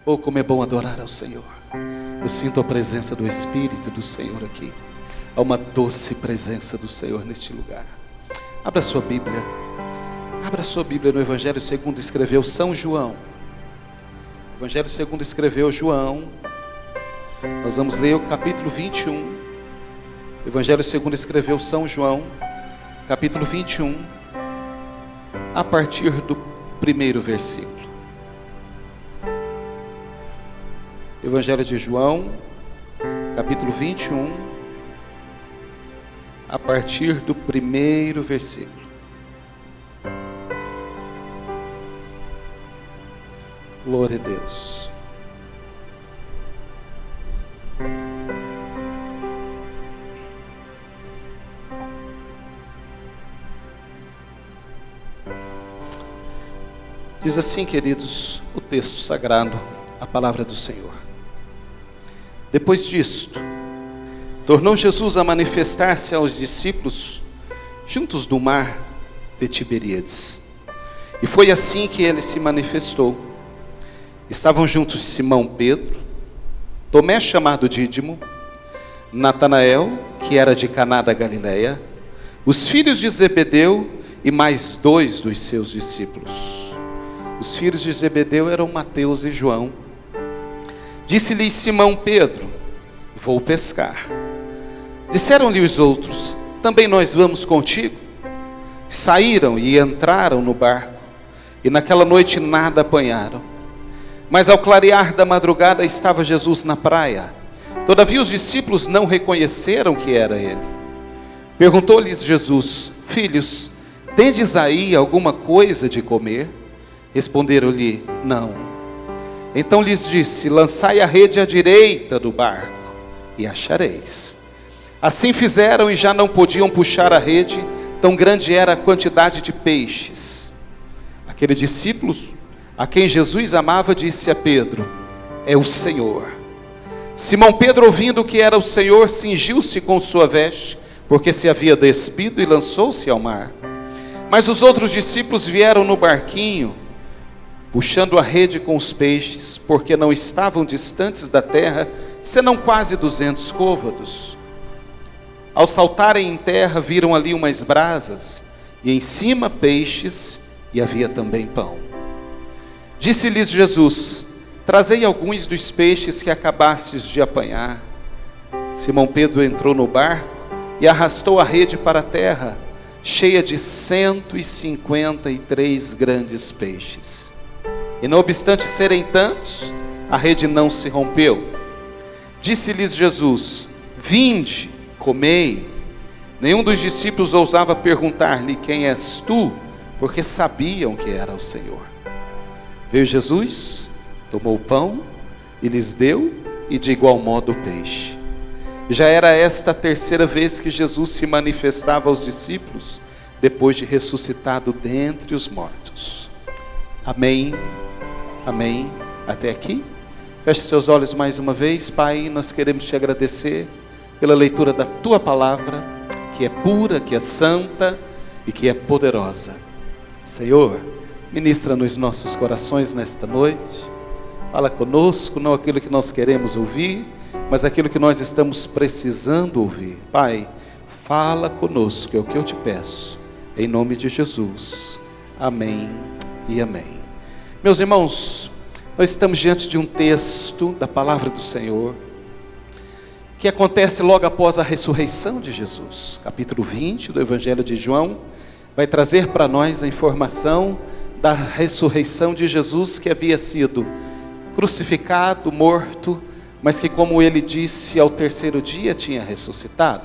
Oh, como é bom adorar ao Senhor. Eu sinto a presença do Espírito do Senhor aqui. Há uma doce presença do Senhor neste lugar. Abra sua Bíblia. Abra sua Bíblia no Evangelho segundo escreveu São João. Evangelho segundo escreveu João. Nós vamos ler o capítulo 21. Evangelho segundo escreveu São João, capítulo 21, a partir do primeiro versículo. Evangelho de João, capítulo 21, a partir do primeiro versículo. Glória a Deus. Diz assim, queridos, o texto sagrado, a palavra do Senhor. Depois disto, tornou Jesus a manifestar-se aos discípulos juntos do mar de Tiberíades. E foi assim que ele se manifestou. Estavam juntos Simão Pedro, Tomé chamado Dídimo, Natanael, que era de Caná da Galileia, os filhos de Zebedeu e mais 2 dos seus discípulos. Os filhos de Zebedeu eram Mateus e João. Disse-lhe Simão Pedro: vou pescar. Disseram-lhe os outros: também nós vamos contigo. Saíram e entraram no barco, e naquela noite nada apanharam. Mas ao clarear da madrugada estava Jesus na praia. Todavia os discípulos não reconheceram que era ele. Perguntou-lhes Jesus: filhos, tendes aí alguma coisa de comer? Responderam-lhe: não. Então lhes disse: lançai a rede à direita do barco, e achareis. Assim fizeram e já não podiam puxar a rede, tão grande era a quantidade de peixes. Aquele discípulo, a quem Jesus amava, disse a Pedro: é o Senhor. Simão Pedro, ouvindo que era o Senhor, cingiu-se com sua veste, porque se havia despido, e lançou-se ao mar. Mas os outros discípulos vieram no barquinho, puxando a rede com os peixes, porque não estavam distantes da terra, senão quase 200 côvados. Ao saltarem em terra, viram ali umas brasas, e em cima peixes, e havia também pão. Disse-lhes Jesus: trazei alguns dos peixes que acabastes de apanhar. Simão Pedro entrou no barco e arrastou a rede para a terra, cheia de 153 grandes peixes. E não obstante serem tantos, a rede não se rompeu. Disse-lhes Jesus: vinde, comei. Nenhum dos discípulos ousava perguntar-lhe: quem és tu? Porque sabiam que era o Senhor. Veio Jesus, tomou o pão e lhes deu, e de igual modo o peixe. Já era esta a terceira vez que Jesus se manifestava aos discípulos, depois de ressuscitado dentre os mortos. Amém. Amém. Até aqui. Feche seus olhos mais uma vez. Pai, nós queremos te agradecer pela leitura da tua palavra, que é pura, que é santa e que é poderosa. Senhor, ministra nos nossos corações nesta noite. Fala conosco, não aquilo que nós queremos ouvir, mas aquilo que nós estamos precisando ouvir. Pai, fala conosco, é o que eu te peço, em nome de Jesus. Amém e amém. Meus irmãos, nós estamos diante de um texto da palavra do Senhor, que acontece logo após a ressurreição de Jesus. Capítulo 20 do Evangelho de João vai trazer para nós a informação da ressurreição de Jesus, que havia sido crucificado, morto, mas que, como ele disse, ao terceiro dia tinha ressuscitado.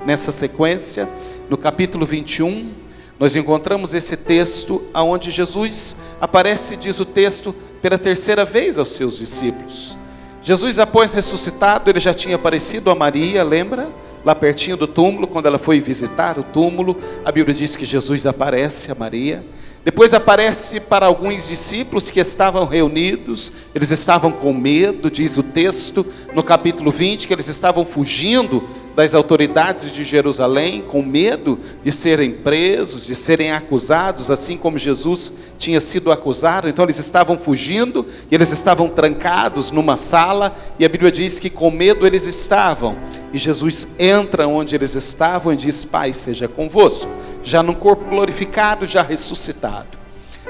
Nessa sequência, no capítulo 21, nós encontramos esse texto onde Jesus aparece, diz o texto, pela terceira vez aos seus discípulos. Jesus, após ressuscitado, ele já tinha aparecido a Maria, lembra? Lá pertinho do túmulo, quando ela foi visitar o túmulo, a Bíblia diz que Jesus aparece a Maria. Depois aparece para alguns discípulos que estavam reunidos, eles estavam com medo, diz o texto, no capítulo 20, que eles estavam fugindo das autoridades de Jerusalém, com medo de serem presos, de serem acusados, assim como Jesus tinha sido acusado. Então eles estavam fugindo, e eles estavam trancados numa sala, e a Bíblia diz que com medo eles estavam. E Jesus entra onde eles estavam e diz: Pai seja convosco, já num corpo glorificado, já ressuscitado.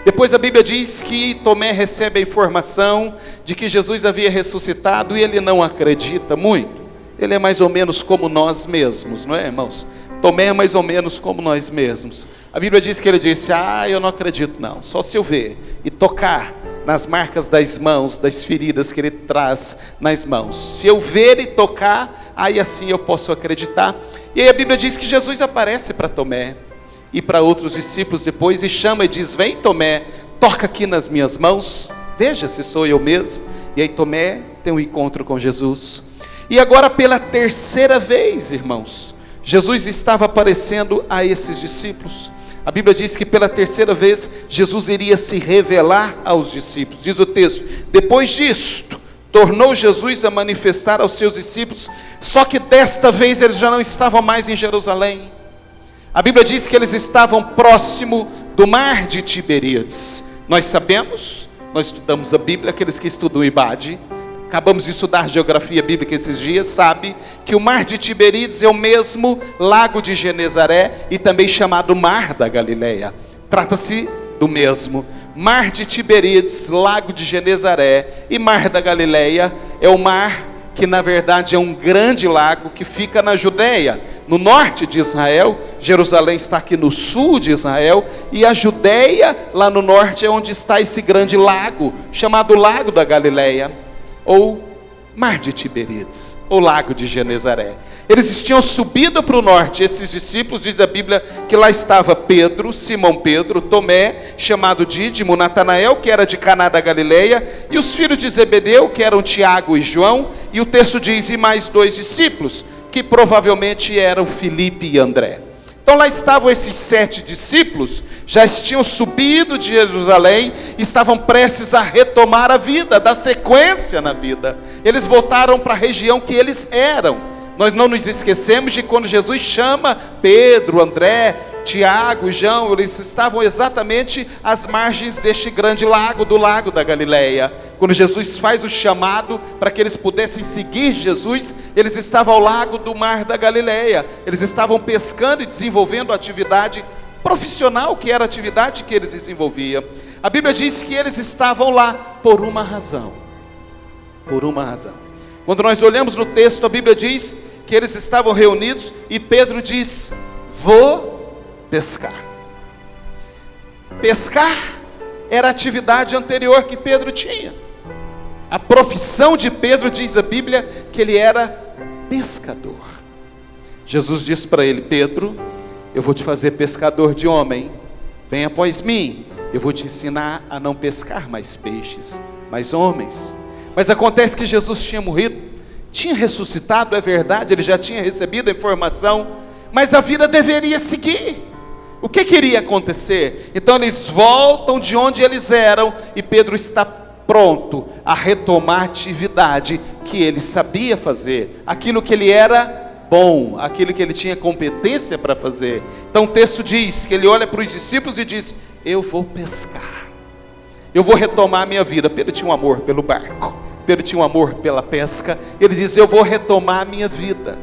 Depois a Bíblia diz que Tomé recebe a informação de que Jesus havia ressuscitado, e ele não acredita muito. Ele é mais ou menos como nós mesmos, não é, irmãos? Tomé é mais ou menos como nós mesmos. A Bíblia diz que ele disse: eu não acredito não, só se eu ver e tocar nas marcas das mãos, das feridas que ele traz nas mãos. Se eu ver e tocar, aí assim eu posso acreditar. E aí a Bíblia diz que Jesus aparece para Tomé e para outros discípulos depois, e chama e diz: vem Tomé, toca aqui nas minhas mãos, veja se sou eu mesmo. E aí Tomé tem um encontro com Jesus. E agora pela terceira vez, irmãos, Jesus estava aparecendo a esses discípulos. A Bíblia diz que pela terceira vez Jesus iria se revelar aos discípulos. Diz o texto: depois disto, tornou Jesus a manifestar aos seus discípulos, só que desta vez eles já não estavam mais em Jerusalém. A Bíblia diz que eles estavam próximo do mar de Tiberíades. Nós sabemos, nós estudamos a Bíblia, aqueles que estudam o IBAD, acabamos de estudar geografia bíblica esses dias, sabe que o mar de Tiberíades é o mesmo lago de Genezaré e também chamado Mar da Galileia. Trata-se do mesmo. Mar de Tiberíades, lago de Genezaré e Mar da Galileia é o mar que na verdade é um grande lago que fica na Judeia, no norte de Israel. Jerusalém está aqui no sul de Israel, e a Judeia lá no norte é onde está esse grande lago, chamado Lago da Galileia, ou Mar de Tiberíades, ou Lago de Genezaré. Eles tinham subido para o norte, esses discípulos, diz a Bíblia, que lá estava Pedro, Simão Pedro, Tomé, chamado Dídimo, Natanael, que era de Caná da Galileia, e os filhos de Zebedeu, que eram Tiago e João, e o texto diz: e mais 2 discípulos, que provavelmente eram Filipe e André. Então lá estavam esses 7 discípulos, já tinham subido de Jerusalém, estavam prestes a retomar a vida, dar sequência na vida. Eles voltaram para a região que eles eram. Nós não nos esquecemos de quando Jesus chama Pedro, André, Tiago e João, eles estavam exatamente às margens deste grande lago, do Lago da Galileia. Quando Jesus faz o chamado para que eles pudessem seguir Jesus, eles estavam ao lago do Mar da Galileia. Eles estavam pescando e desenvolvendo atividade profissional, que era a atividade que eles desenvolviam. A Bíblia diz que eles estavam lá por uma razão. Por uma razão. Quando nós olhamos no texto, a Bíblia diz que eles estavam reunidos e Pedro diz: vou pescar. Pescar era a atividade anterior que Pedro tinha. A profissão de Pedro, diz a Bíblia, que ele era pescador. Jesus disse para ele: Pedro, eu vou te fazer pescador de homem. Venha após mim, eu vou te ensinar a não pescar mais peixes, mas homens. Mas acontece que Jesus tinha morrido, tinha ressuscitado, é verdade, ele já tinha recebido a informação, mas a vida deveria seguir. O que iria acontecer? Então eles voltam de onde eles eram, e Pedro está pronto a retomar a atividade que ele sabia fazer, aquilo que ele era bom, aquilo que ele tinha competência para fazer. Então o texto diz que ele olha para os discípulos e diz: eu vou pescar, eu vou retomar a minha vida. Pedro tinha um amor pelo barco, Pedro tinha um amor pela pesca. Ele diz: eu vou retomar a minha vida,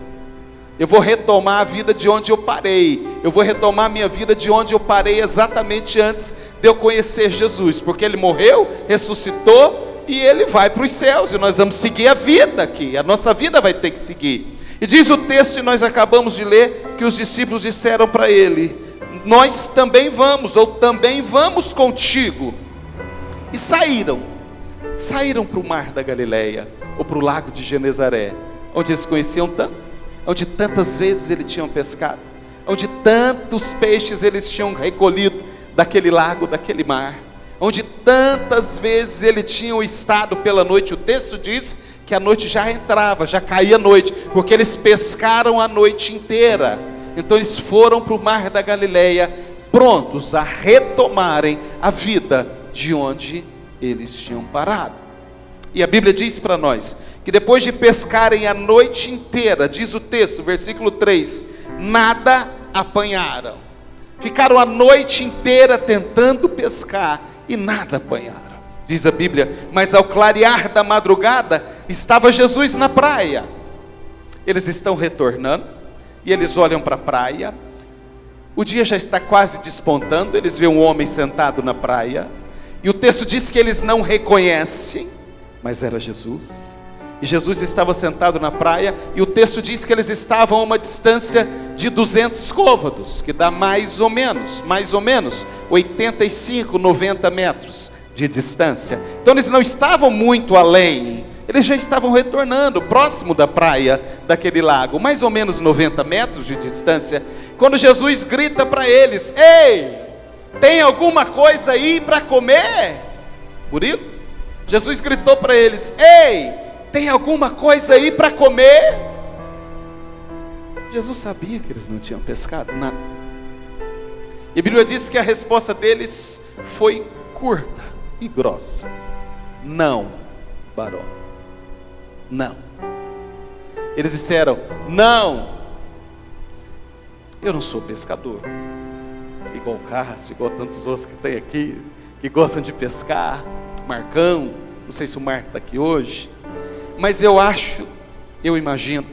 eu vou retomar a vida de onde eu parei, eu vou retomar a minha vida de onde eu parei exatamente antes de eu conhecer Jesus, porque ele morreu, ressuscitou e ele vai para os céus, e nós vamos seguir a vida aqui, a nossa vida vai ter que seguir. E diz o texto, e nós acabamos de ler, que os discípulos disseram para ele: nós também vamos, ou também vamos contigo. E saíram para o Mar da Galileia, ou para o Lago de Genezaré, onde eles conheciam tanto, onde tantas vezes eles tinham pescado, onde tantos peixes eles tinham recolhido daquele lago, daquele mar, onde tantas vezes eles tinham estado pela noite. O texto diz que a noite já entrava, já caía a noite, porque eles pescaram a noite inteira. Então eles foram para o Mar da Galileia, prontos a retomarem a vida de onde eles tinham parado. E a Bíblia diz para nós que depois de pescarem a noite inteira, diz o texto, versículo 3, nada apanharam. Ficaram a noite inteira tentando pescar e nada apanharam. Diz a Bíblia, mas ao clarear da madrugada, estava Jesus na praia. Eles estão retornando e eles olham para a praia. O dia já está quase despontando, eles veem um homem sentado na praia. E o texto diz que eles não reconhecem, mas era Jesus. E Jesus estava sentado na praia, e o texto diz que eles estavam a uma distância de 200 côvados, que dá mais ou menos 85, 90 metros de distância. Então eles não estavam muito além, eles já estavam retornando, próximo da praia daquele lago, mais ou menos 90 metros de distância, quando Jesus grita para eles: ei, tem alguma coisa aí para comer? Murilo? Jesus gritou para eles: ei, tem alguma coisa aí para comer? Jesus sabia que eles não tinham pescado nada. E a Bíblia diz que a resposta deles foi curta e grossa: não, barão, não. Eles disseram: não, eu não sou pescador, igual o Cássio, igual tantos outros que tem aqui, que gostam de pescar, Marcão, não sei se o Marco está aqui hoje, mas eu imagino,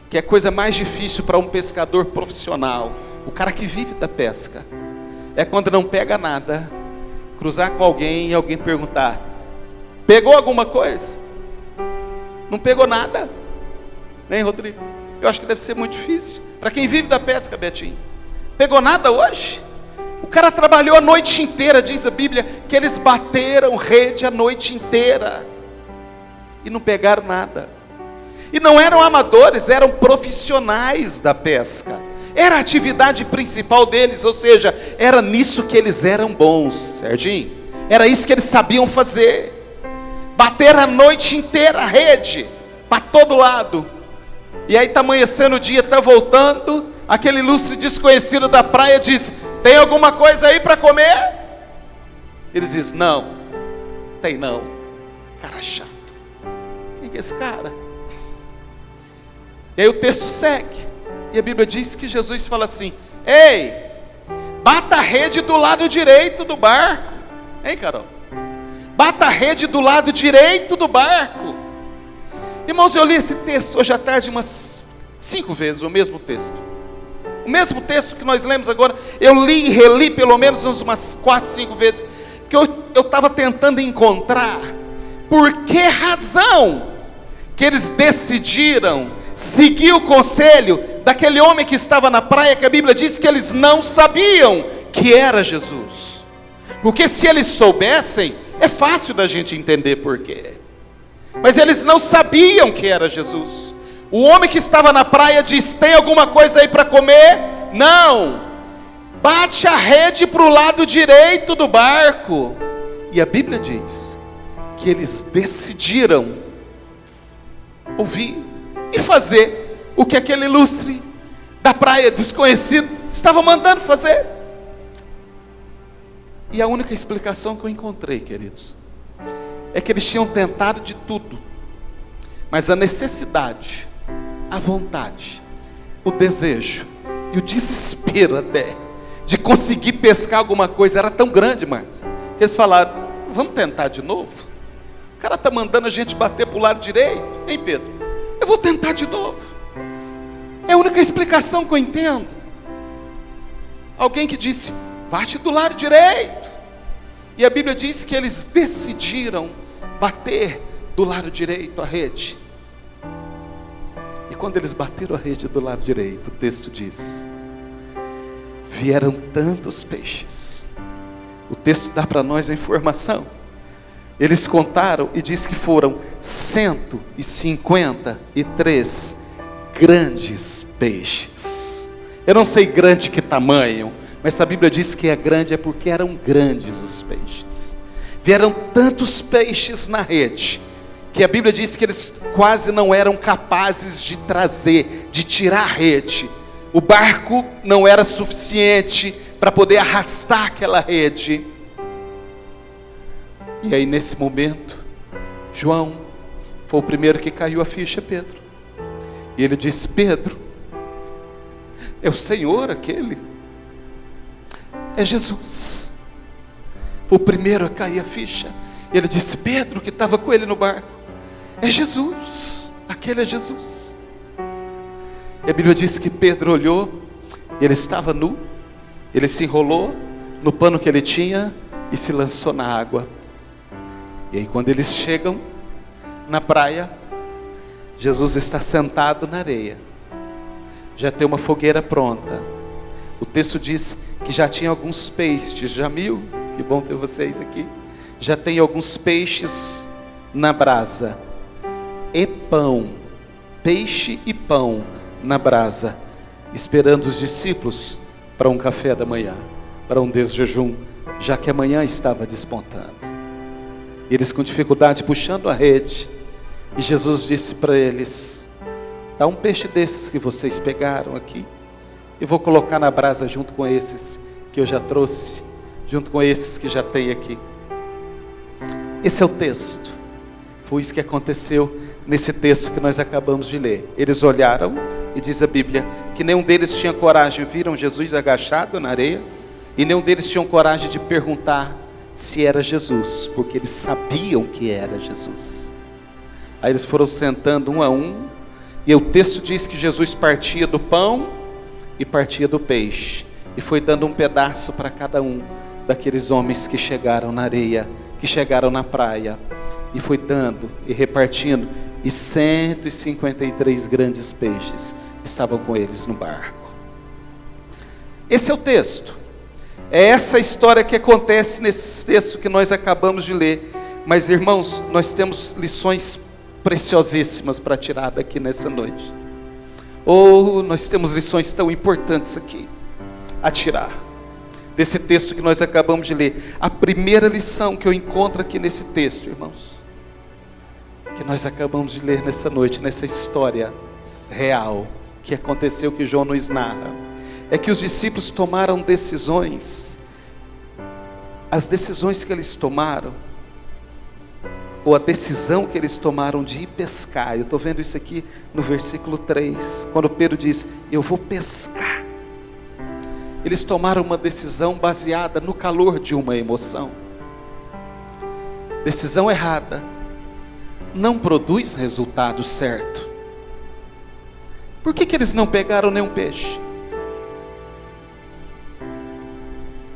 que a coisa mais difícil para um pescador profissional, o cara que vive da pesca, é quando não pega nada, cruzar com alguém e alguém perguntar: pegou alguma coisa? Não pegou nada? Nem, Rodrigo? Eu acho que deve ser muito difícil para quem vive da pesca, Betinho. Pegou nada hoje? O cara trabalhou a noite inteira, diz a Bíblia, que eles bateram rede a noite inteira e não pegaram nada. E não eram amadores, eram profissionais da pesca. Era a atividade principal deles, ou seja, era nisso que eles eram bons, Serginho. Era isso que eles sabiam fazer. Bater a noite inteira a rede, para todo lado. E aí está amanhecendo o dia, está voltando, aquele ilustre desconhecido da praia diz: tem alguma coisa aí para comer? Eles dizem: não, tem não. Cara chato. Quem que é esse cara? E aí o texto segue, e a Bíblia diz que Jesus fala assim: ei, bata a rede do lado direito do barco. Hein, Carol? Bata a rede do lado direito do barco. Irmãos, eu li esse texto hoje à tarde umas 5 vezes, o mesmo texto. O mesmo texto que nós lemos agora, eu li e reli pelo menos umas 4, 5 vezes, que eu estava tentando encontrar por que razão que eles decidiram seguir o conselho daquele homem que estava na praia, que a Bíblia diz que eles não sabiam que era Jesus. Porque se eles soubessem, é fácil da gente entender por quê. Mas eles não sabiam que era Jesus. O homem que estava na praia diz: tem alguma coisa aí para comer? Não. Bate a rede para o lado direito do barco. E a Bíblia diz que eles decidiram ouvir e fazer o que aquele ilustre da praia desconhecido estava mandando fazer. E a única explicação que eu encontrei, queridos, é que eles tinham tentado de tudo, mas a necessidade, a vontade, o desejo e o desespero até de conseguir pescar alguma coisa era tão grande, mas que eles falaram: vamos tentar de novo? O cara está mandando a gente bater para o lado direito, hein, Pedro? Eu vou tentar de novo. É a única explicação que eu entendo. Alguém que disse: bate do lado direito. E a Bíblia diz que eles decidiram bater do lado direito a rede. E quando eles bateram a rede do lado direito, o texto diz: vieram tantos peixes. O texto dá para nós a informação. Eles contaram e diz que foram 153 grandes peixes. Eu não sei grande que tamanho, mas a Bíblia diz que é grande é porque eram grandes os peixes. Vieram tantos peixes na rede, que a Bíblia diz que eles quase não eram capazes de trazer, de tirar a rede. O barco não era suficiente para poder arrastar aquela rede. E aí nesse momento, João foi o primeiro que caiu a ficha, Pedro. E ele disse: Pedro, é o Senhor aquele? É Jesus. Foi o primeiro a cair a ficha. E ele disse: Pedro, que estava com ele no barco, é Jesus, aquele é Jesus. E a Bíblia diz que Pedro olhou, e ele estava nu, ele se enrolou no pano que ele tinha e se lançou na água. E aí quando eles chegam na praia, Jesus está sentado na areia, já tem uma fogueira pronta. O texto diz que já tinha alguns peixes. Jamil, que bom ter vocês aqui. Já tem alguns peixes na brasa e pão, peixe e pão na brasa, esperando os discípulos para um café da manhã, para um desjejum, já que amanhã estava despontando. E eles com dificuldade puxando a rede, e Jesus disse para eles: dá um peixe desses que vocês pegaram aqui, eu vou colocar na brasa junto com esses que eu já trouxe, junto com esses que já tem aqui. Esse é o texto. Foi isso que aconteceu nesse texto que nós acabamos de ler. Eles olharam, e diz a Bíblia que nenhum deles tinha coragem, viram Jesus agachado na areia, e nenhum deles tinha coragem de perguntar se era Jesus, porque eles sabiam que era Jesus. Aí eles foram sentando um a um, e o texto diz que Jesus partia do pão e partia do peixe, e foi dando um pedaço para cada um daqueles homens que chegaram na areia, que chegaram na praia, e foi dando e repartindo, e 153 grandes peixes estavam com eles no barco. Esse é o texto. É essa história que acontece nesse texto que nós acabamos de ler. Mas, irmãos, nós temos lições preciosíssimas para tirar daqui nessa noite. Nós temos lições tão importantes aqui a tirar desse texto que nós acabamos de ler. A primeira lição que eu encontro aqui nesse texto, irmãos, que nós acabamos de ler nessa noite, nessa história real que aconteceu, que João nos narra, é que os discípulos tomaram decisões. As decisões que eles tomaram, ou a decisão que eles tomaram de ir pescar, eu estou vendo isso aqui no versículo 3, quando Pedro diz: eu vou pescar. Eles tomaram uma decisão baseada no calor de uma emoção. Decisão errada não produz resultado certo. Por que eles não pegaram nenhum peixe?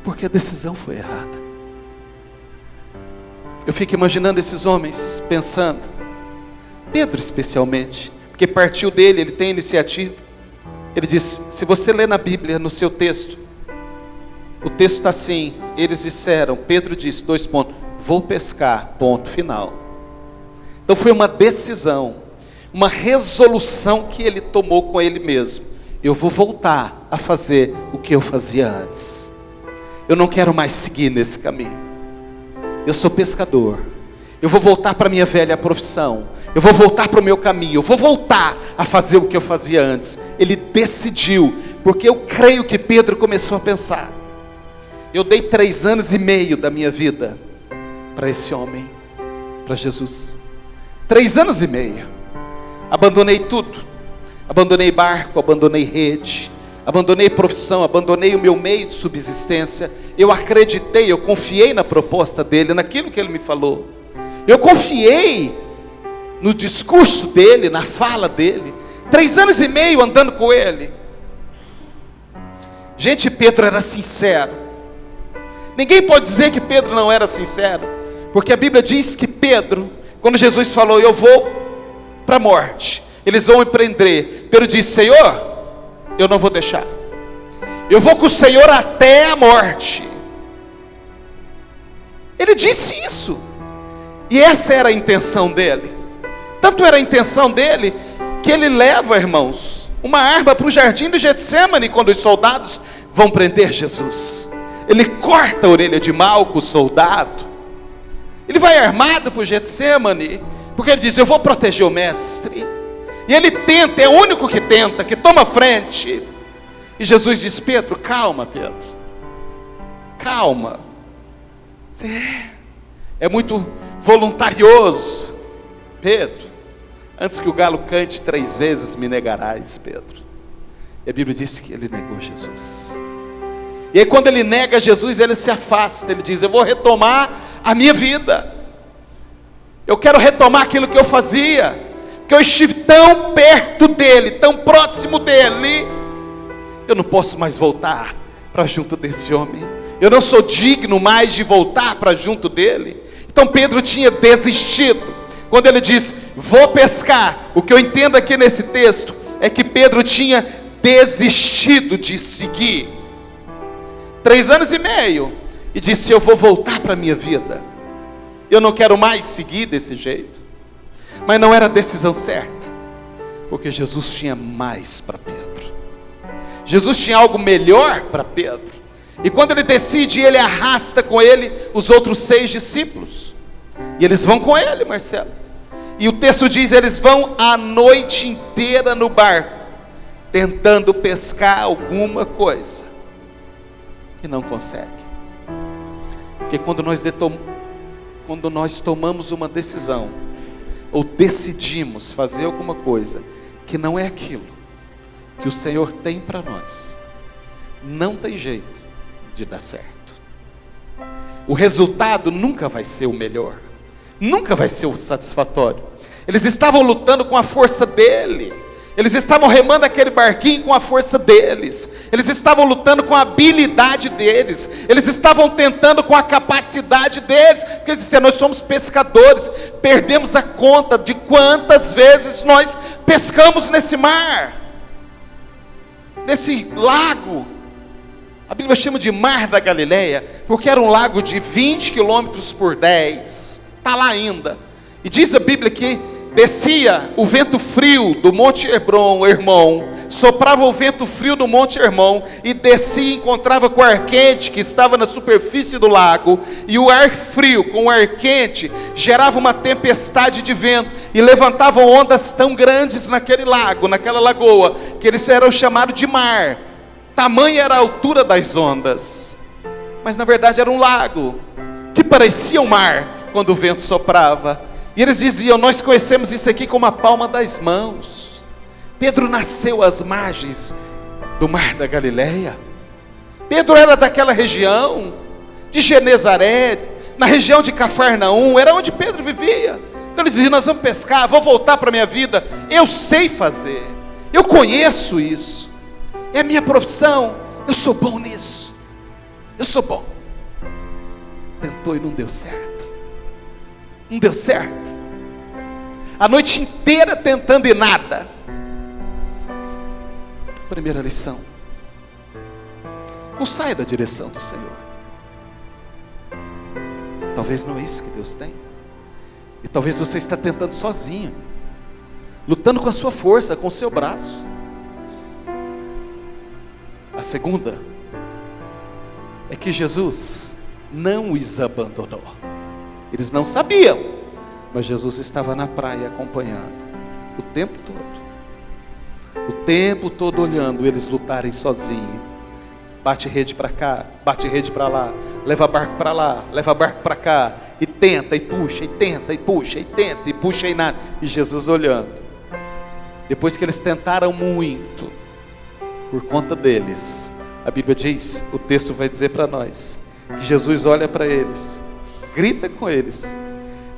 Porque a decisão foi errada. Eu fico imaginando esses homens pensando, Pedro especialmente, porque partiu dele, ele tem iniciativa. Ele diz, se você ler na Bíblia, no seu texto, o texto está assim, eles disseram, Pedro disse, 2 pontos, vou pescar, ponto final. Então foi uma decisão, uma resolução que ele tomou com ele mesmo. Eu vou voltar a fazer o que eu fazia antes. Eu não quero mais seguir nesse caminho. Eu sou pescador. Eu vou voltar para a minha velha profissão. Eu vou voltar para o meu caminho. Eu vou voltar a fazer o que eu fazia antes. Ele decidiu, porque eu creio que Pedro começou a pensar. Eu dei 3 anos e meio da minha vida para esse homem, para Jesus. 3 anos e meio. Abandonei tudo. Abandonei barco, abandonei rede, abandonei profissão, abandonei o meu meio de subsistência. Eu acreditei, eu confiei na proposta dele, naquilo que ele me falou. Eu confiei no discurso dele, na fala dele. 3 anos e meio andando com ele. Gente, Pedro era sincero. Ninguém pode dizer que Pedro não era sincero, porque a Bíblia diz que Pedro, quando Jesus falou, eu vou para a morte, eles vão me prender, Pedro disse, Senhor, eu não vou deixar. Eu vou com o Senhor até a morte. Ele disse isso. E essa era a intenção dele. Tanto era a intenção dele, que ele leva, irmãos, uma arma para o jardim de Getsemane, quando os soldados vão prender Jesus. Ele corta a orelha de Malco, o soldado. Ele vai armado para o Getsemane, porque ele diz, eu vou proteger o mestre. E ele tenta, é o único que tenta, que toma frente. E Jesus diz, Pedro, calma, Pedro. Calma. Você é muito voluntarioso. Pedro, antes que o galo cante 3 vezes, me negarás, Pedro. E a Bíblia diz que ele negou Jesus. E aí quando ele nega Jesus, ele se afasta, ele diz: eu vou retomar a minha vida, eu quero retomar aquilo que eu fazia, porque eu estive tão perto dele, tão próximo dele, eu não posso mais voltar para junto desse homem, eu não sou digno mais de voltar para junto dele. Então Pedro tinha desistido. Quando ele diz: vou pescar, o que eu entendo aqui nesse texto é que Pedro tinha desistido de seguir. 3 anos e meio, e disse: eu vou voltar para a minha vida, eu não quero mais seguir desse jeito. Mas não era a decisão certa, porque Jesus tinha mais para Pedro, Jesus tinha algo melhor para Pedro. E quando ele decide, ele arrasta com ele os outros 6 discípulos, e eles vão com ele, Marcelo. E o texto diz: eles vão a noite inteira no barco, tentando pescar alguma coisa, e não consegue. Porque quando nós tomamos uma decisão, ou decidimos fazer alguma coisa que não é aquilo que o Senhor tem para nós, não tem jeito de dar certo. O resultado nunca vai ser o melhor, nunca vai ser o satisfatório. Eles estavam lutando com a força dele, eles estavam remando aquele barquinho com a força deles, eles estavam lutando com a habilidade deles, eles estavam tentando com a capacidade deles, porque eles disseram: nós somos pescadores, perdemos a conta de quantas vezes nós pescamos nesse mar, nesse lago. A Bíblia chama de Mar da Galileia, porque era um lago de 20 quilômetros por 10, está lá ainda. E diz a Bíblia que descia o vento frio do Monte Hermon, soprava o vento frio do Monte Hermon, e descia e encontrava com o ar quente que estava na superfície do lago, e o ar frio com o ar quente gerava uma tempestade de vento, e levantavam ondas tão grandes naquele lago, naquela lagoa, que eles eram chamados de mar. Tamanha era a altura das ondas, mas na verdade era um lago, que parecia um mar quando o vento soprava. E eles diziam: nós conhecemos isso aqui como a palma das mãos. Pedro nasceu às margens do Mar da Galileia. Pedro era daquela região, de Genezaré, na região de Cafarnaum, era onde Pedro vivia. Então ele dizia: nós vamos pescar, vou voltar para a minha vida, eu sei fazer, eu conheço isso, é a minha profissão, eu sou bom nisso, eu sou bom. Tentou e não deu certo, não deu certo. A noite inteira tentando e nada. Primeira lição: não saia da direção do Senhor. Talvez não é isso que Deus tem, e talvez você está tentando sozinho, lutando com a sua força, com o seu braço. A segunda é que Jesus não os abandonou. Eles não sabiam, mas Jesus estava na praia acompanhando o tempo todo olhando eles lutarem sozinhos. Bate rede para cá, bate rede para lá, leva barco para lá, leva barco para cá, e tenta e puxa, e tenta e puxa, e tenta e puxa, e nada. E Jesus olhando. Depois que eles tentaram muito, por conta deles, a Bíblia diz, o texto vai dizer para nós, que Jesus olha para eles, grita com eles,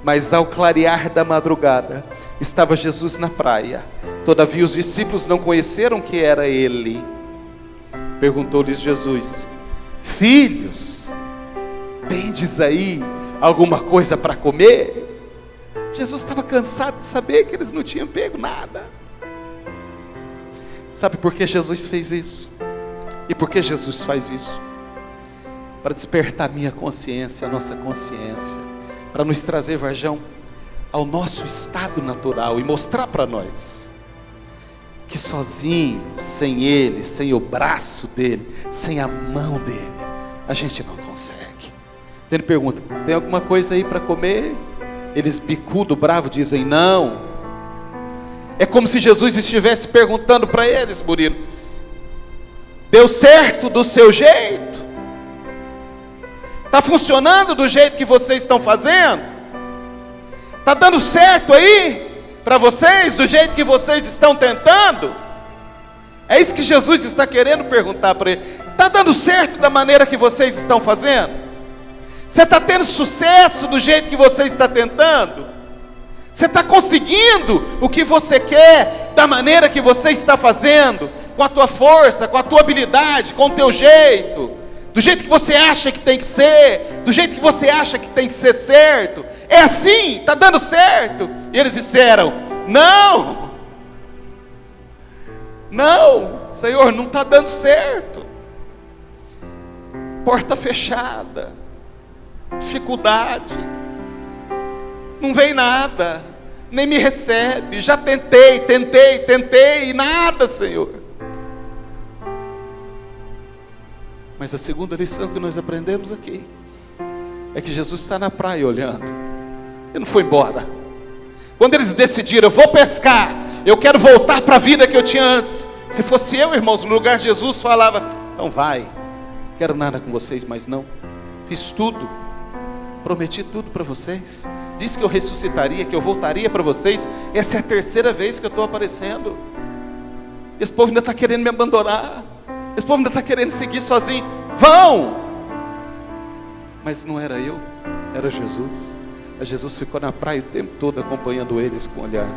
mas ao clarear da madrugada, estava Jesus na praia. Todavia os discípulos não conheceram que era ele. Perguntou-lhes Jesus: filhos, tendes aí alguma coisa para comer? Jesus estava cansado de saber que eles não tinham pego nada. Sabe por que Jesus fez isso? E por que Jesus faz isso? Para despertar a minha consciência, a nossa consciência, para nos trazer, Varjão, ao nosso estado natural e mostrar para nós que sozinho, sem Ele, sem o braço dele, sem a mão dele, a gente não consegue. Então ele pergunta: tem alguma coisa aí para comer? Eles, bicudo, bravo, dizem não. É como se Jesus estivesse perguntando para eles: Murilo, deu certo do seu jeito? Está funcionando do jeito que vocês estão fazendo? Está dando certo aí para vocês, do jeito que vocês estão tentando? É isso que Jesus está querendo perguntar para ele. Está dando certo da maneira que vocês estão fazendo? Você está tendo sucesso do jeito que você está tentando? Você está conseguindo o que você quer da maneira que você está fazendo? Com a tua força, com a tua habilidade, com o teu jeito, do jeito que você acha que tem que ser, do jeito que você acha que tem que ser certo? É assim? Está dando certo? E eles disseram: não, Senhor, não está dando certo. Porta fechada, dificuldade, não vem nada, nem me recebe. Já tentei, e nada, Senhor. Mas a segunda lição que nós aprendemos aqui é que Jesus está na praia olhando. Ele não foi embora. Quando eles decidiram: eu vou pescar, eu quero voltar para a vida que eu tinha antes. Se fosse eu, irmãos, no lugar de Jesus, falava: então vai, não quero nada com vocês, mas não. Fiz tudo, prometi tudo para vocês, disse que eu ressuscitaria, que eu voltaria para vocês. Essa é a terceira vez que eu estou aparecendo. Esse povo ainda está querendo me abandonar, esse povo ainda está querendo seguir sozinho. Vão! Mas não era eu, era Jesus. Jesus ficou na praia o tempo todo, acompanhando eles com o olhar,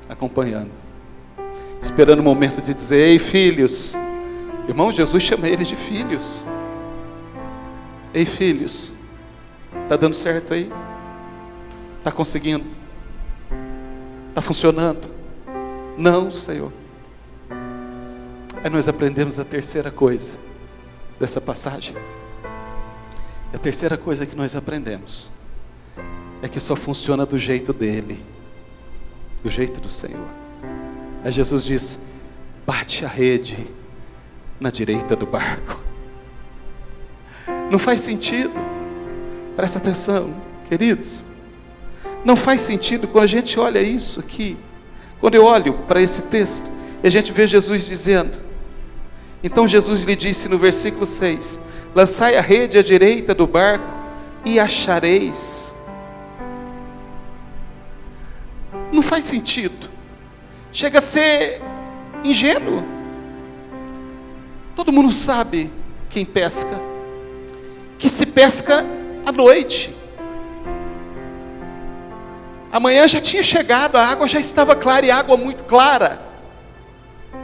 acompanhando, esperando o momento de dizer: ei, filhos. Irmão, Jesus chama eles de filhos. Ei, filhos, está dando certo aí? Está conseguindo? Está funcionando? Não, Senhor. Aí nós aprendemos a terceira coisa dessa passagem. A terceira coisa que nós aprendemos é que só funciona do jeito dele, do jeito do Senhor. Aí Jesus diz: bate a rede na direita do barco. Não faz sentido. Presta atenção, queridos. Não faz sentido quando a gente olha isso aqui. Quando eu olho para esse texto e a gente vê Jesus dizendo. Então Jesus lhe disse no versículo 6: lançai a rede à direita do barco e achareis. Não faz sentido. Chega a ser ingênuo. Todo mundo sabe, quem pesca, que se pesca à noite. Amanhã já tinha chegado, a água já estava clara, e a água muito clara.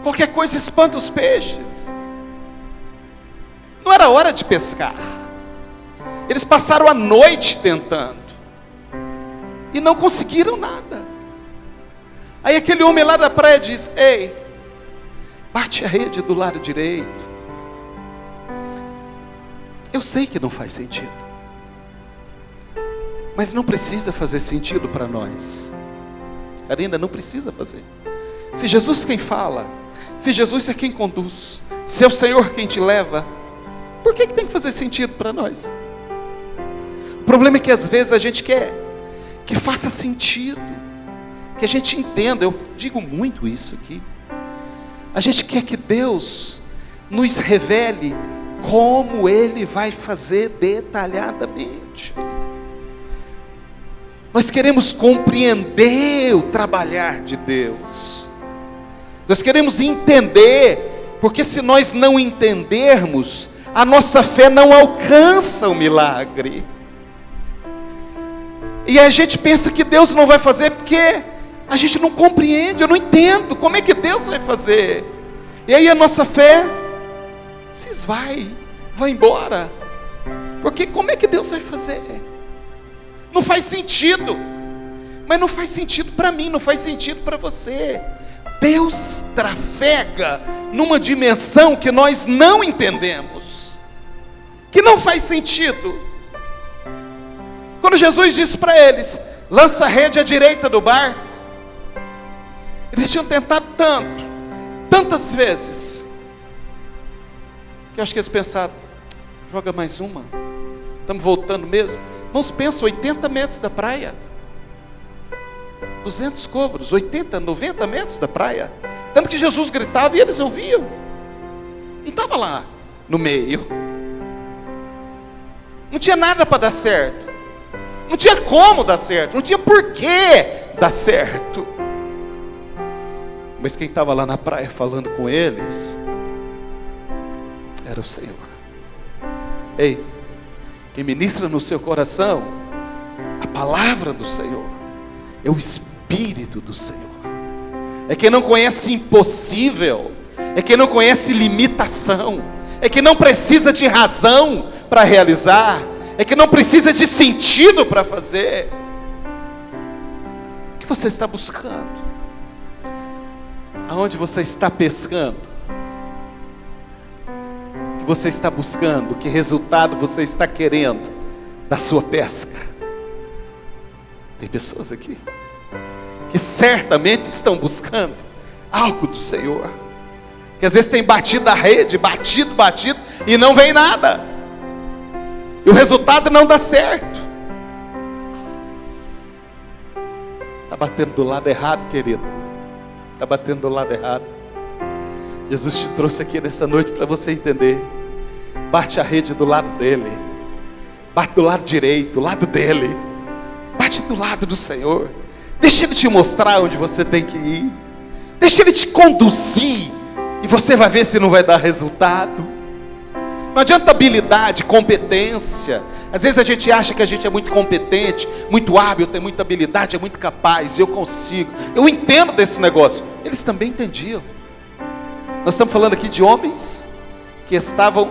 Qualquer coisa espanta os peixes. Não era hora de pescar. Eles passaram a noite tentando e não conseguiram nada. Aí aquele homem lá da praia diz: ei, bate a rede do lado direito. Eu sei que não faz sentido, mas não precisa fazer sentido para nós. Karina, não precisa fazer. Se Jesus quem fala, se Jesus é quem conduz, se é o Senhor quem te leva, por que tem que fazer sentido para nós? O problema é que às vezes a gente quer que faça sentido, que a gente entenda. Eu digo muito isso aqui. A gente quer que Deus nos revele como Ele vai fazer detalhadamente. Nós queremos compreender o trabalhar de Deus. Nós queremos entender, porque se nós não entendermos, a nossa fé não alcança o milagre. E a gente pensa que Deus não vai fazer porque a gente não compreende. Eu não entendo como é que Deus vai fazer. E aí a nossa fé se esvai, vai embora. Porque como é que Deus vai fazer? Não faz sentido. Mas não faz sentido para mim, não faz sentido para você. Deus trafega numa dimensão que nós não entendemos, que não faz sentido. Quando Jesus disse para eles: lança a rede à direita do barco, eles tinham tentado tantas vezes, que eu acho que eles pensaram: joga mais uma, estamos voltando mesmo. Irmãos, pensa, 80 metros da praia, 200 côvados, 80, 90 metros da praia. Tanto que Jesus gritava e eles ouviam. Não estava lá no meio. Não tinha nada para dar certo. Não tinha como dar certo, não tinha porquê dar certo. Mas quem estava lá na praia falando com eles era o Senhor. Ei, quem ministra no seu coração a palavra do Senhor é o Espírito do Senhor. É quem não conhece impossível, é quem não conhece limitação, é quem não precisa de razão para realizar, é quem não precisa de sentido para fazer. O que você está buscando? Aonde você está pescando? O que você está buscando? Que resultado você está querendo da sua pesca? Tem pessoas aqui que certamente estão buscando algo do Senhor, que às vezes tem batido a rede, batido, e não vem nada, e o resultado não dá certo. Está batendo do lado errado, querido. Está batendo do lado errado. Jesus te trouxe aqui nessa noite para você entender. Bate a rede do lado dele, bate do lado direito, do lado dele, bate do lado do Senhor. Deixa Ele te mostrar onde você tem que ir, deixa Ele te conduzir, e você vai ver se não vai dar resultado. Não adianta habilidade, competência. Às vezes a gente acha que a gente é muito competente, muito hábil, tem muita habilidade, é muito capaz, eu consigo, eu entendo desse negócio. Eles também entendiam. Nós estamos falando aqui de homens que estavam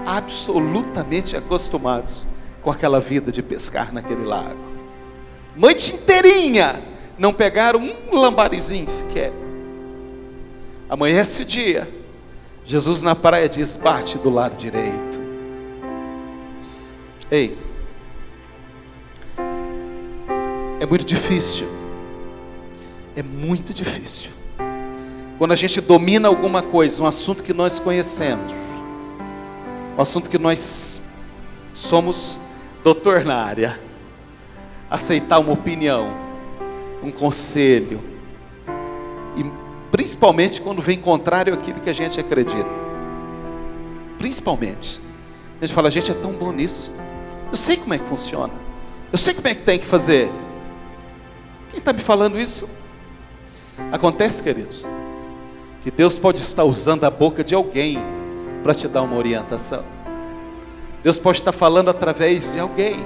absolutamente acostumados com aquela vida de pescar naquele lago. Noite inteirinha, não pegaram um lambarizinho sequer. Amanhece o dia, Jesus na praia diz: bate do lado direito. Ei, é muito difícil, quando a gente domina alguma coisa, um assunto que nós conhecemos, um assunto que nós somos doutor na área, aceitar uma opinião, um conselho, e principalmente quando vem contrário àquilo que a gente acredita. Principalmente a gente fala: gente, é tão bom nisso, eu sei como é que funciona, eu sei como é que tem que fazer. Quem está me falando isso? Acontece, queridos, que Deus pode estar usando a boca de alguém para te dar uma orientação. Deus pode estar falando através de alguém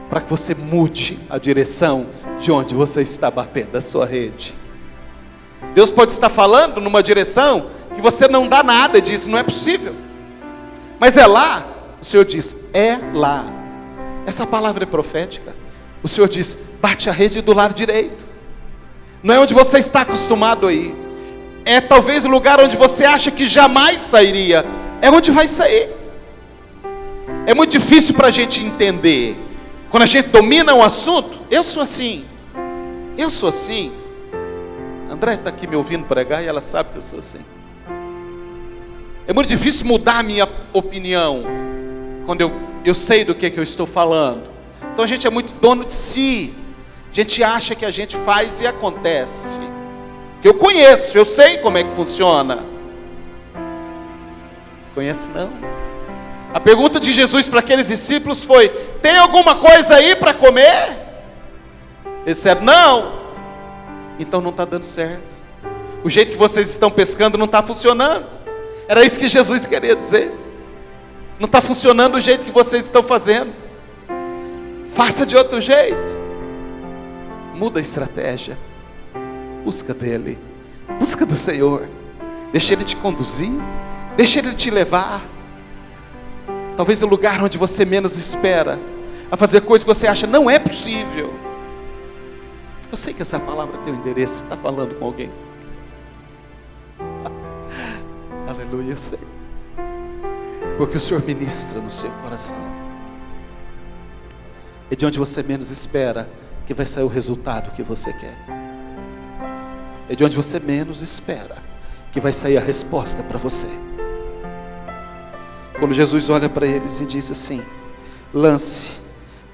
para que você mude a direção de onde você está batendo a sua rede. Deus pode estar falando numa direção que você não dá nada e diz: não é possível. Mas é lá, o Senhor diz: é lá. Essa palavra é profética. O Senhor diz: bate a rede do lado direito. Não é onde você está acostumado a ir, é talvez o lugar onde você acha que jamais sairia, é onde vai sair. É muito difícil para a gente entender. Quando a gente domina um assunto, eu sou assim. André está aqui me ouvindo pregar e ela sabe que eu sou assim. É muito difícil mudar a minha opinião quando eu sei do que eu estou falando. Então a gente é muito dono de si. A gente acha que a gente faz e acontece. Eu conheço, eu sei como é que funciona. Conhece não? A pergunta de Jesus para aqueles discípulos foi: tem alguma coisa aí para comer? Eles disseram: não. Então não está dando certo. O jeito que vocês estão pescando não está funcionando. Era isso que Jesus queria dizer. Não está funcionando o jeito que vocês estão fazendo. Faça de outro jeito. Muda a estratégia. Busca dele, busca do Senhor. Deixa Ele te conduzir, deixa Ele te levar. Talvez o lugar onde você menos espera, a fazer coisas que você acha não é possível. Eu sei que essa palavra tem o endereço. Está falando com alguém? Aleluia, eu sei. Porque o Senhor ministra no seu coração. É de onde você menos espera que vai sair o resultado que você quer. É de onde você menos espera que vai sair a resposta para você. Quando Jesus olha para eles e diz assim: lance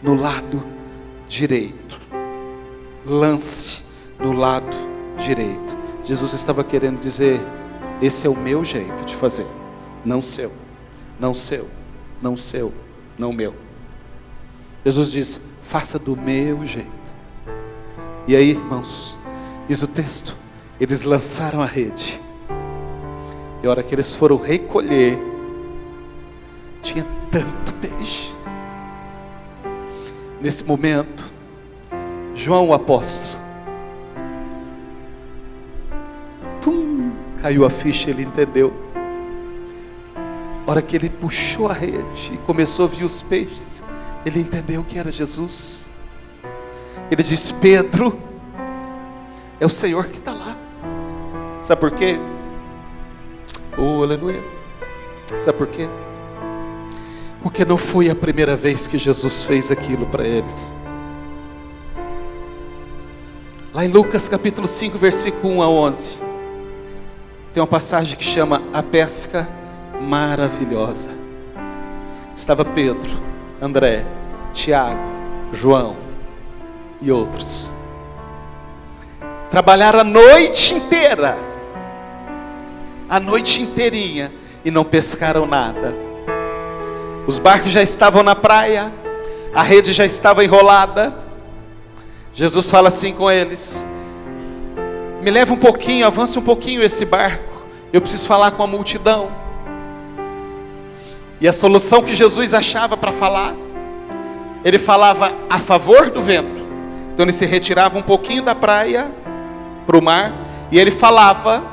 no lado direito. Lance no lado direito. Jesus estava querendo dizer: esse é o meu jeito de fazer, não seu, não seu, não seu, não meu. Jesus diz: faça do meu jeito. E aí, irmãos, diz o texto, eles lançaram a rede. E a hora que eles foram recolher, tinha tanto peixe. Nesse momento, João o apóstolo, caiu a ficha, ele entendeu. A hora que ele puxou a rede e começou a ver os peixes, ele entendeu que era Jesus. Ele disse: Pedro, é o Senhor que está lá. Sabe por quê? Oh, aleluia. Sabe por quê? Porque não foi a primeira vez que Jesus fez aquilo para eles. Lá em Lucas capítulo 5, versículo 1 a 11, tem uma passagem que chama a pesca maravilhosa. Estava Pedro, André, Tiago, João e outros. Trabalharam a noite inteira, a noite inteirinha, e não pescaram nada. Os barcos já estavam na praia, a rede já estava enrolada. Jesus fala assim com eles: me leva um pouquinho, avança um pouquinho esse barco, eu preciso falar com a multidão. E a solução que Jesus achava para falar, ele falava a favor do vento. Então ele se retirava um pouquinho da praia para o mar, e ele falava,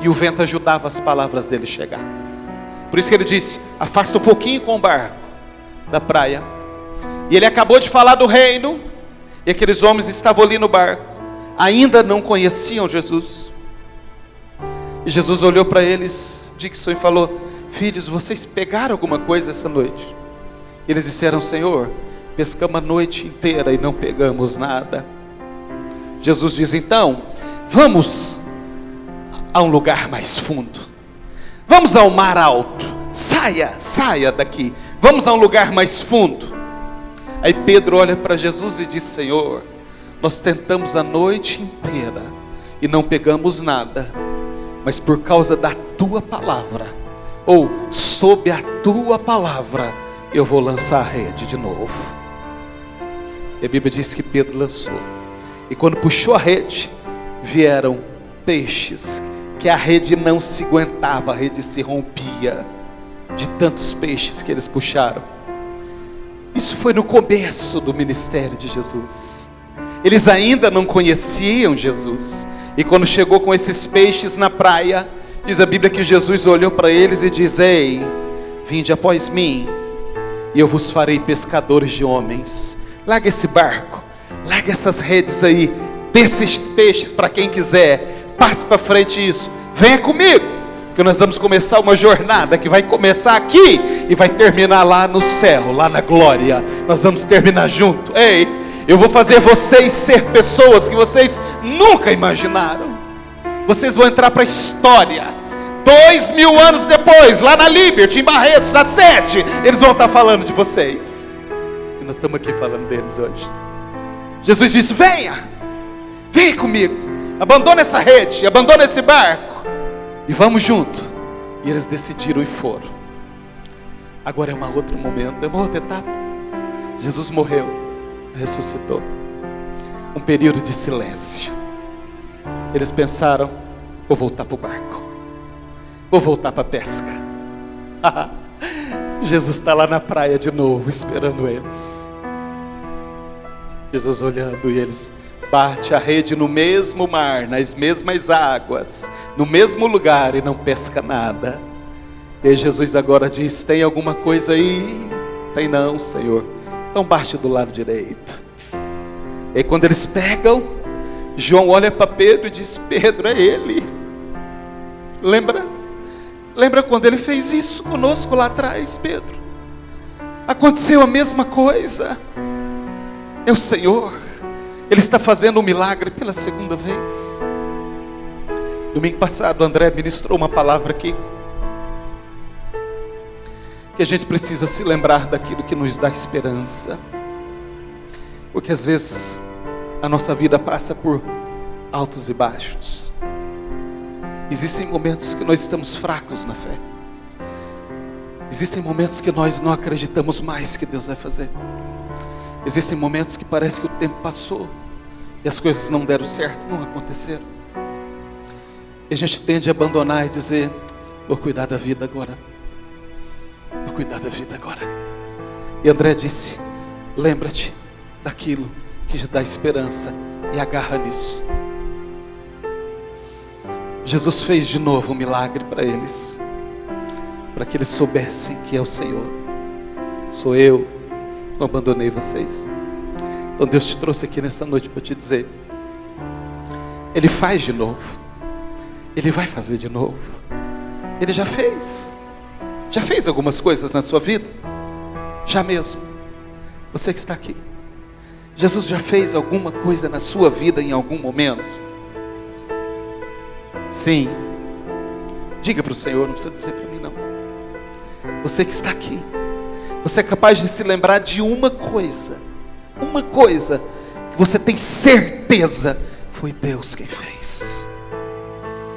e o vento ajudava as palavras dele chegar. Por isso que ele disse: afasta um pouquinho com o barco da praia. E ele acabou de falar do reino, e aqueles homens estavam ali no barco, ainda não conheciam Jesus. E Jesus olhou para eles, Dixon, e falou: filhos, vocês pegaram alguma coisa essa noite? Eles disseram: Senhor, pescamos a noite inteira e não pegamos nada. Jesus diz: então, vamos a um lugar mais fundo, vamos ao mar alto, saia daqui, vamos a um lugar mais fundo. Aí Pedro olha para Jesus e diz: Senhor, nós tentamos a noite inteira e não pegamos nada, mas por causa da tua palavra, ou sob a tua palavra, eu vou lançar a rede de novo. E a Bíblia diz que Pedro lançou, e quando puxou a rede, vieram peixes que a rede não se aguentava, a rede se rompia de tantos peixes que eles puxaram. Isso foi no começo do ministério de Jesus. Eles ainda não conheciam Jesus, e quando chegou com esses peixes na praia, diz a Bíblia que Jesus olhou para eles e diz: ei, vinde após mim, e eu vos farei pescadores de homens. Larga esse barco, larga essas redes aí, desses peixes para quem quiser, passe para frente isso, venha comigo, porque nós vamos começar uma jornada que vai começar aqui e vai terminar lá no céu, lá na glória. Nós vamos terminar junto. Ei, eu vou fazer vocês ser pessoas que vocês nunca imaginaram. Vocês vão entrar para a história. 2000 anos depois, lá na Liberty, em Barretos, na sede, eles vão estar falando de vocês. E nós estamos aqui falando deles hoje. Jesus disse: venha comigo, abandona essa rede, abandona esse barco, e vamos junto. E eles decidiram e foram. Agora é um outro momento, é uma outra etapa. Jesus morreu, ressuscitou. Um período de silêncio. Eles pensaram: vou voltar para o barco, vou voltar para a pesca. Jesus está lá na praia de novo, esperando eles. Jesus olhando, e eles bate a rede no mesmo mar, nas mesmas águas, no mesmo lugar, e não pesca nada. E Jesus agora diz: tem alguma coisa aí? Tem não, Senhor. Então bate do lado direito. E aí, quando eles pegam, João olha para Pedro e diz: Pedro, é ele. Lembra quando ele fez isso conosco lá atrás, Pedro? Aconteceu a mesma coisa. É o Senhor. Ele está fazendo um milagre pela segunda vez. Domingo passado, o André ministrou uma palavra aqui, que a gente precisa se lembrar daquilo que nos dá esperança. Porque às vezes a nossa vida passa por altos e baixos. Existem momentos que nós estamos fracos na fé. Existem momentos que nós não acreditamos mais que Deus vai fazer. Existem momentos que parece que o tempo passou e as coisas não deram certo, não aconteceram. E a gente tende a abandonar e dizer: vou cuidar da vida agora. Vou cuidar da vida agora. E André disse: lembra-te daquilo que te dá esperança e agarra nisso. Jesus fez de novo um milagre para eles, para que eles soubessem que é o Senhor. Sou eu, não abandonei vocês. Então Deus te trouxe aqui nesta noite para te dizer: Ele faz de novo, Ele vai fazer de novo. Ele já fez algumas coisas na sua vida, já mesmo. Você que está aqui, Jesus já fez alguma coisa na sua vida em algum momento? Sim. Diga para o Senhor, não precisa dizer para mim não. Você que está aqui, você é capaz de se lembrar de uma coisa que você tem certeza foi Deus quem fez.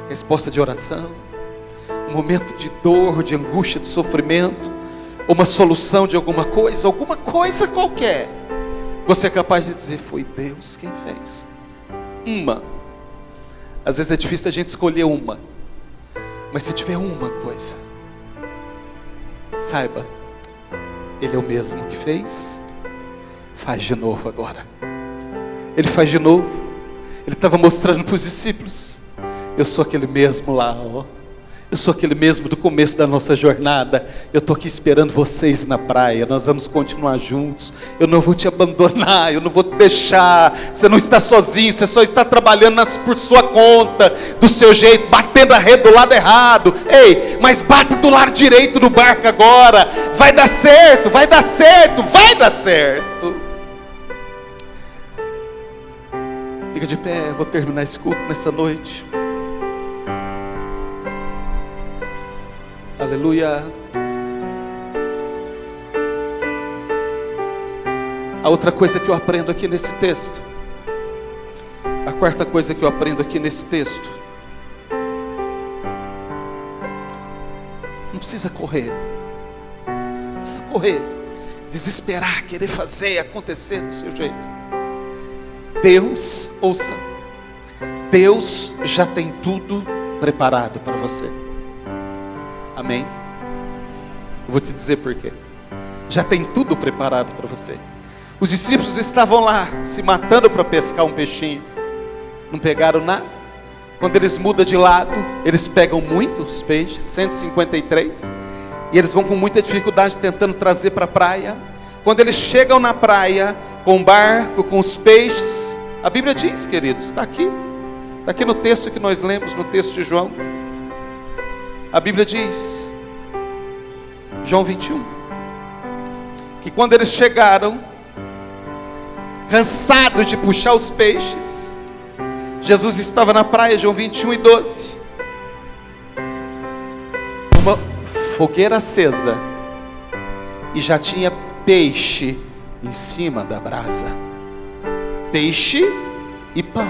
Resposta de oração, um momento de dor, de angústia, de sofrimento, uma solução de alguma coisa qualquer. Você é capaz de dizer: foi Deus quem fez. Às vezes é difícil a gente escolher uma, mas se tiver uma coisa, saiba, Ele é o mesmo que fez, faz de novo agora. Ele faz de novo. Ele estava mostrando para os discípulos: eu sou aquele mesmo lá, ó. Eu sou aquele mesmo do começo da nossa jornada. Eu estou aqui esperando vocês na praia. Nós vamos continuar juntos. Eu não vou te abandonar, eu não vou te deixar. Você não está sozinho, você só está trabalhando por sua conta, do seu jeito, batendo a rede do lado errado. Ei, mas bata do lado direito do barco agora. Vai dar certo, vai dar certo, vai dar certo. Fica de pé, eu vou terminar esse culto nessa noite. Aleluia. A outra coisa que eu aprendo aqui nesse texto, a quarta coisa que eu aprendo aqui nesse texto: não precisa correr, desesperar, querer fazer acontecer do seu jeito. Deus, ouça, Deus já tem tudo preparado para você. Amém? Eu vou te dizer por quê. Já tem tudo preparado para você. Os discípulos estavam lá se matando para pescar um peixinho, não pegaram nada. Quando eles mudam de lado, eles pegam muitos peixes, 153, e eles vão com muita dificuldade tentando trazer para a praia. Quando eles chegam na praia com o barco, com os peixes, a Bíblia diz, queridos, está aqui no texto que nós lemos, no texto de João. A Bíblia diz, João 21, que quando eles chegaram, cansados de puxar os peixes, Jesus estava na praia, João 21:12. Uma fogueira acesa, e já tinha peixe em cima da brasa. Peixe e pão.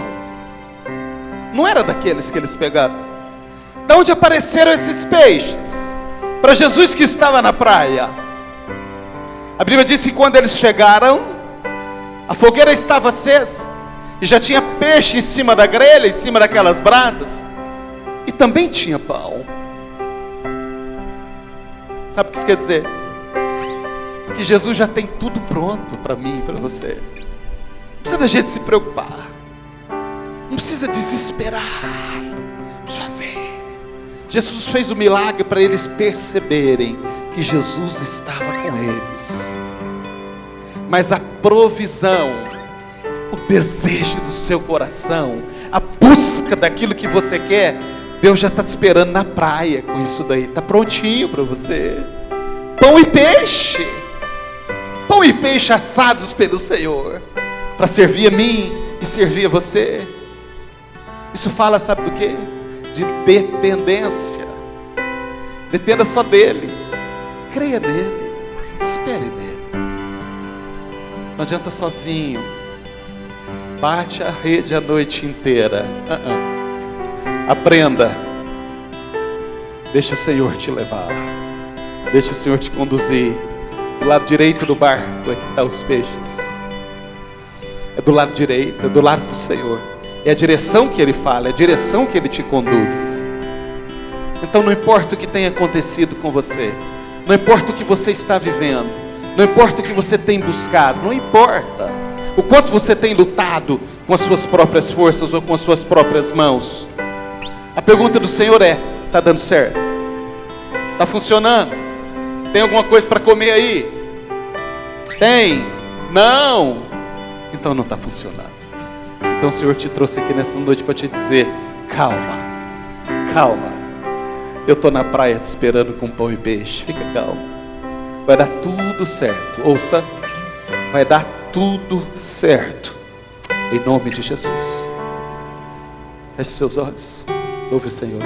Não era daqueles que eles pegaram. De onde apareceram esses peixes? Para Jesus que estava na praia. A Bíblia diz que quando eles chegaram, a fogueira estava acesa, e já tinha peixe em cima da grelha, em cima daquelas brasas, e também tinha pão. Sabe o que isso quer dizer? Que Jesus já tem tudo pronto para mim e para você. Não precisa da gente se preocupar, não precisa desesperar, precisa fazer. Jesus fez o milagre para eles perceberem que Jesus estava com eles. Mas a provisão, o desejo do seu coração, a busca daquilo que você quer, Deus já está te esperando na praia com isso daí. Está prontinho para você. Pão e peixe. Pão e peixe assados pelo Senhor, para servir a mim e servir a você. Isso fala, sabe do quê? De dependência. Dependa só dele. Creia nele. Espere nele. Não adianta sozinho. Bate a rede a noite inteira. Aprenda. Deixa o Senhor te levar. Deixa o Senhor te conduzir. Do lado direito do barco é que estão os peixes. do lado direito, é do lado do Senhor. É a direção que Ele fala, é a direção que Ele te conduz. Então não importa o que tenha acontecido com você, não importa o que você está vivendo, não importa o que você tem buscado, não importa o quanto você tem lutado com as suas próprias forças ou com as suas próprias mãos. A pergunta do Senhor é: está dando certo? Está funcionando? Tem alguma coisa para comer aí? Tem? Não? Então não está funcionando. Então o Senhor te trouxe aqui nesta noite para te dizer: calma, calma. Eu estou na praia te esperando com pão e peixe. Fica calmo. Vai dar tudo certo. Ouça, vai dar tudo certo. Em nome de Jesus. Feche seus olhos. Louve o Senhor.